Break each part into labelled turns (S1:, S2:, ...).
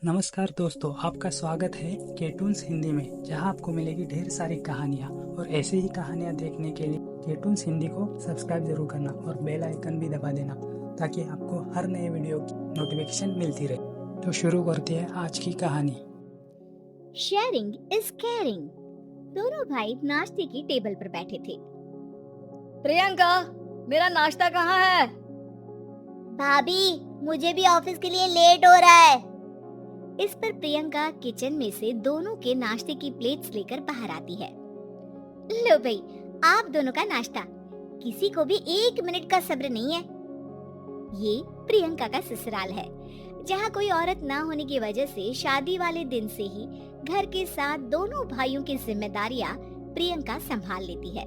S1: नमस्कार दोस्तों, आपका स्वागत है केटून्स हिंदी में, जहां आपको मिलेगी ढेर सारी कहानियां। और ऐसे ही कहानियां देखने के लिए केटून्स हिंदी को सब्सक्राइब जरूर करना और बेल आइकन भी दबा देना, ताकि आपको हर नए वीडियो की नोटिफिकेशन मिलती रहे। तो शुरू करते हैं आज की कहानी।
S2: Sharing is caring. दोनों भाई नाश्ते की टेबल पर बैठे थे।
S3: प्रियंका, मेरा नाश्ता कहाँ है?
S2: भाभी, मुझे भी ऑफिस के लिए लेट हो रहा है। इस पर प्रियंका किचन में से दोनों के नाश्ते की प्लेट्स लेकर बाहर आती है। लो भाई, आप दोनों का नाश्ता। किसी को भी 1 मिनट का सब्र नहीं है। ये प्रियंका का ससुराल है, जहाँ कोई औरत ना होने की वजह से शादी वाले दिन से ही घर के साथ दोनों भाइयों की जिम्मेदारियां प्रियंका संभाल लेती है।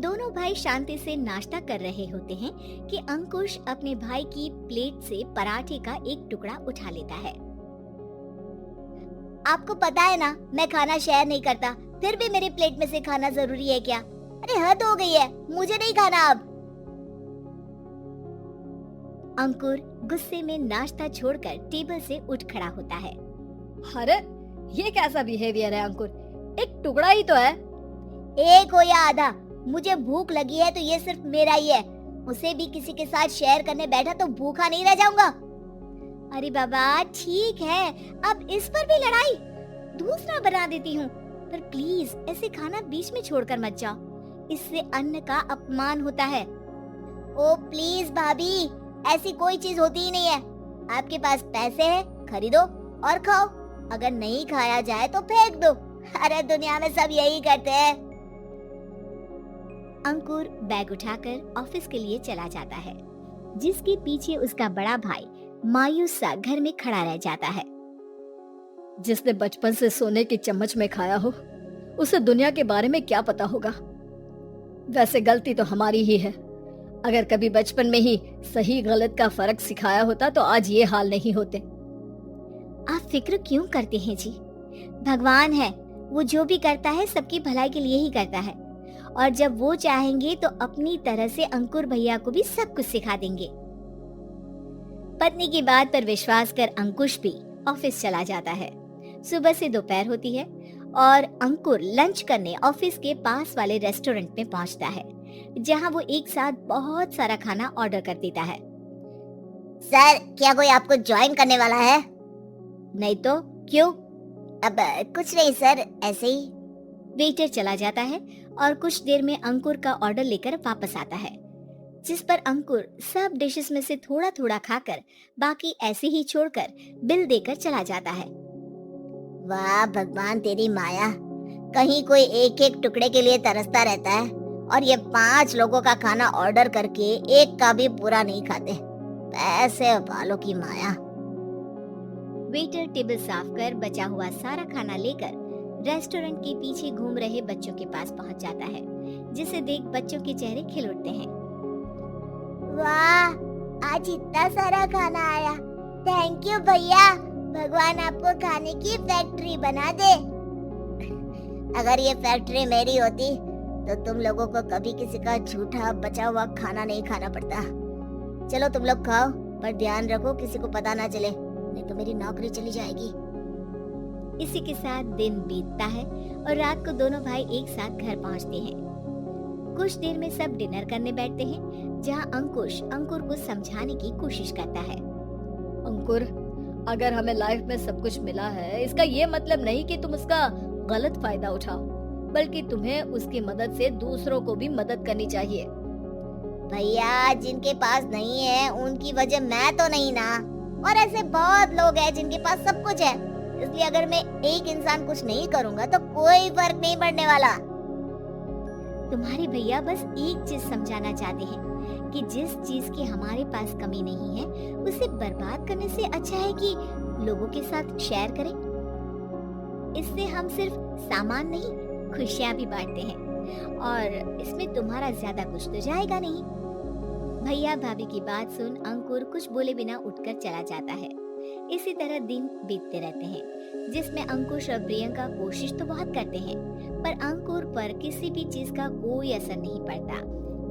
S2: दोनों भाई शांति से नाश्ता कर रहे होते हैं कि अंकुश अपने भाई की प्लेट से पराठे का एक टुकड़ा उठा लेता है। आपको पता है ना, मैं खाना शेयर नहीं करता, फिर भी मेरी प्लेट में से खाना जरूरी है क्या? अरे हद हो गई है, मुझे नहीं खाना अब। अंकुर गुस्से में नाश्ता छोड़कर टेबल से उठ खड़ा होता है।
S3: अरे ये कैसा बिहेवियर है अंकुर? एक टुकड़ा ही तो है।
S2: एक हो या आधा, मुझे भूख लगी है तो ये सिर्फ मेरा ही है। उसे भी किसी के साथ शेयर करने बैठा तो भूखा नहीं रह जाऊंगा। अरे बाबा ठीक है, अब इस पर भी लड़ाई। दूसरा बना देती हूँ, पर प्लीज ऐसे खाना बीच में छोड़कर मत जाओ, इससे अन्न का अपमान होता है। ओ प्लीज भाभी, ऐसी कोई चीज होती ही नहीं है। आपके पास पैसे हैं, खरीदो और खाओ। अगर नहीं खाया जाए तो फेंक दो। अरे दुनिया में सब यही करते हैं। अंकुर बैग उठाकर ऑफिस के लिए चला जाता है, जिसके पीछे उसका बड़ा भाई मायूस सा घर में खड़ा रह जाता है।
S3: जिसने बचपन से सोने की चम्मच में खाया हो, उसे दुनिया के बारे में क्या पता होगा। वैसे गलती तो हमारी ही है। अगर कभी बचपन में ही सही गलत का फर्क सिखाया होता तो आज ये हाल नहीं होते।
S2: आप फिक्र क्यों करते हैं जी? भगवान है, वो जो भी करता है सबकी भलाई के लिए ही करता है। और जब वो चाहेंगे तो अपनी तरह से अंकुर भैया को भी सब कुछ सिखा देंगे। पत्नी की बात पर विश्वास कर अंकुश भी ऑफिस चला जाता है। सुबह से दोपहर होती है और अंकुर लंच करने ऑफिस के पास वाले रेस्टोरेंट में पहुंचता है, जहां वो एक साथ बहुत सारा खाना ऑर्डर कर देता है। सर, क्या कोई आपको ज्वाइन करने वाला है? नहीं तो क्यों? अब कुछ नहीं सर, ऐसे ही। वेटर चला जाता है और कुछ देर में अंकुर का ऑर्डर लेकर वापस आता है, जिस पर अंकुर सब डिशेस में से थोड़ा थोड़ा खाकर बाकी ऐसे ही छोड़कर बिल देकर चला जाता है। वाह भगवान, तेरी माया। कहीं कोई एक एक टुकड़े के लिए तरसता रहता है और ये 5 लोगों का खाना ऑर्डर करके एक का भी पूरा नहीं खाते। पैसे वालों की माया। वेटर टेबल साफ कर बचा हुआ सारा खाना लेकर रेस्टोरेंट के पीछे घूम रहे बच्चों के पास पहुंच जाता है, जिसे देख बच्चों के चेहरे खिल उठते हैं। वाह, आज इतना सारा खाना आया। थैंक यू भैया, भगवान आपको खाने की फैक्ट्री बना दे। अगर ये फैक्ट्री मेरी होती तो तुम लोगों को कभी किसी का झूठा बचा हुआ खाना नहीं खाना पड़ता। चलो तुम लोग खाओ, पर ध्यान रखो किसी को पता ना चले, नहीं तो मेरी नौकरी चली जाएगी। इसी के साथ दिन बीतता है और रात को दोनों भाई एक साथ घर पहुंचते हैं। कुछ देर में सब डिनर करने बैठते हैं, जहां अंकुश अंकुर को समझाने की कोशिश करता है।
S3: अंकुर, अगर हमें लाइफ में सब कुछ मिला है, इसका ये मतलब नहीं कि तुम उसका गलत फायदा उठाओ, बल्कि तुम्हें उसकी मदद से दूसरों को भी मदद करनी चाहिए।
S2: भैया, जिनके पास नहीं है उनकी वजह मैं तो नहीं ना, और ऐसे बहुत लोग हैं जिनके पास सब कुछ है। इसलिए अगर मैं एक इंसान कुछ नहीं करूंगा तो कोई फर्क नहीं पड़ने वाला। तुम्हारे भैया बस एक चीज समझाना चाहते हैं कि जिस चीज की हमारे पास कमी नहीं है, उसे बर्बाद करने से अच्छा है कि लोगों के साथ शेयर करें। इससे हम सिर्फ सामान नहीं, खुशियां भी बांटते हैं, और इसमें तुम्हारा ज्यादा कुछ तो जाएगा नहीं। भैया भाभी की बात सुन अंकुर कुछ बोले बिना उठकर चला जाता है। इसी तरह दिन बीतते रहते हैं, जिसमें अंकुश और प्रियंका कोशिश तो बहुत करते हैं, पर अंकुर पर किसी भी चीज का कोई असर नहीं पड़ता।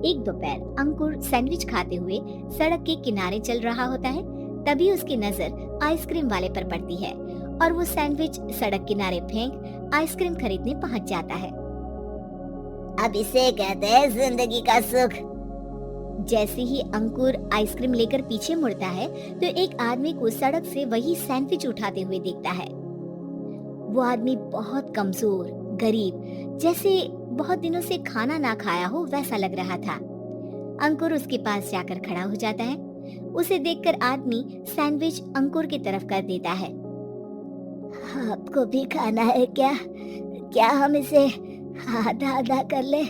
S2: एक दोपहर अंकुर सैंडविच खाते हुए सड़क के किनारे चल रहा होता है, तभी उसकी नजर आइसक्रीम वाले पर पड़ती है और वो सैंडविच सड़क किनारे फेंक आइसक्रीम खरीदने पहुंच जाता है। अब इसे कहते हैं जिंदगी का सुख। जैसे ही अंकुर आइसक्रीम लेकर पीछे मुड़ता है तो एक आदमी को सड़क से वही सैंडविच उठाते हुए देखता है। वो आदमी बहुत कमजोर, गरीब, जैसे बहुत दिनों से खाना ना खाया हो वैसा लग रहा था। अंकुर उसके पास जाकर खड़ा हो जाता है। उसे देखकर आदमी सैंडविच अंकुर की तरफ कर देता है। आपको भी खाना है क्या? क्या हम इसे आधा आधा कर ले?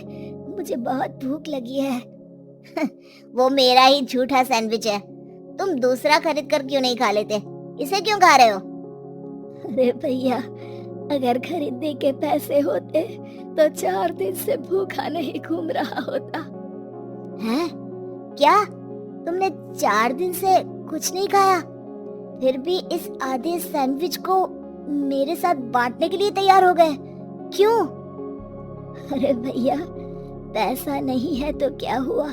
S2: मुझे बहुत भूख लगी है। वो मेरा ही झूठा सैंडविच है, तुम दूसरा खरीद कर क्यों नहीं खा लेते? इसे क्यों खा रहे हो?
S3: अरे भैया, अगर खरीदने के पैसे होते तो 4 दिन से भूखा नहीं घूम रहा होता।
S2: हैं? क्या तुमने 4 दिन से कुछ नहीं खाया, फिर भी इस आधे सैंडविच को मेरे साथ बांटने के लिए तैयार हो गए? क्यों?
S3: अरे भैया, पैसा नहीं है तो क्या हुआ,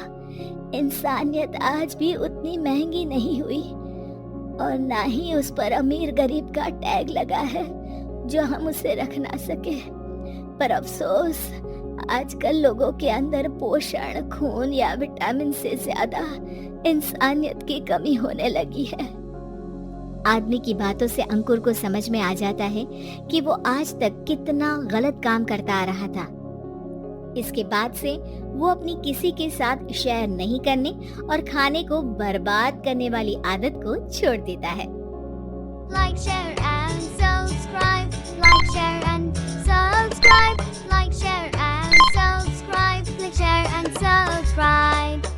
S3: इंसानियत आज भी उतनी महंगी नहीं हुई और ना ही उस पर अमीर गरीब का टैग लगा है जो हम उसे रख ना सके। पर अफसोस, आजकल लोगों के अंदर पोषण, खून या विटामिन से ज्यादा इंसानियत की कमी होने लगी है।
S2: आदमी की बातों से अंकुर को समझ में आ जाता है कि वो आज तक कितना गलत काम करता आ रहा था। इसके बाद से वो अपनी किसी के साथ शेयर नहीं करने और खाने को बर्बाद करने वाली आदत को छोड़ देता है।
S4: Like, share and subscribe. Like, share and subscribe. Like, share and subscribe. Like, share and subscribe.